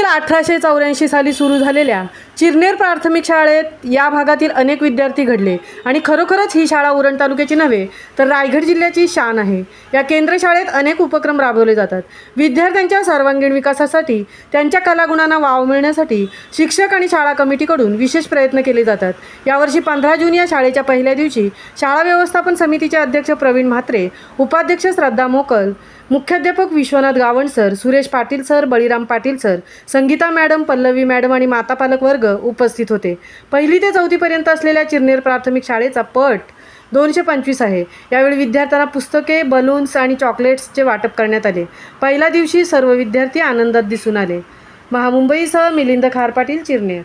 मुंबईतील 1884 साली सुरू झालेल्या चिरनेर प्राथमिक शाळेत या भागातील अनेक विद्यार्थी घडले आणि खरोखरच ही शाळा उरण तालुक्याची नव्हे तर रायगड जिल्ह्याची शान आहे। या केंद्र शाळेत अनेक उपक्रम राबवले जातात। विद्यार्थ्यांच्या सर्वांगीण विकासासाठी, त्यांच्या कलागुणांना वाव मिळण्यासाठी शिक्षक आणि शाळा कमिटीकडून विशेष प्रयत्न केले जातात। यावर्षी 15 जून या शाळेच्या पहिल्या दिवशी शाळा व्यवस्थापन समितीचे अध्यक्ष प्रवीण म्हात्रे, उपाध्यक्ष श्रद्धा मोकल, मुख्याध्यापक Vishwanath Gawand sir, Suresh Patil sir, Baliram Patil sir, Sangeeta madam, Pallavi madam आणि माता पालक वर्ग उपस्थित होते। पहिली ते चौथीपर्यंत असलेल्या चिरनेर प्राथमिक शाळेचा पट 225 आहे। यावेळी विद्यार्थ्यांना पुस्तके, बलून्स आणि चॉकलेट्सचे वाटप करण्यात आले। पहिल्या दिवशी सर्व विद्यार्थी आनंदात दिसून आले। महामुंबईसह मिलिंद खार पाटील, चिरनेर।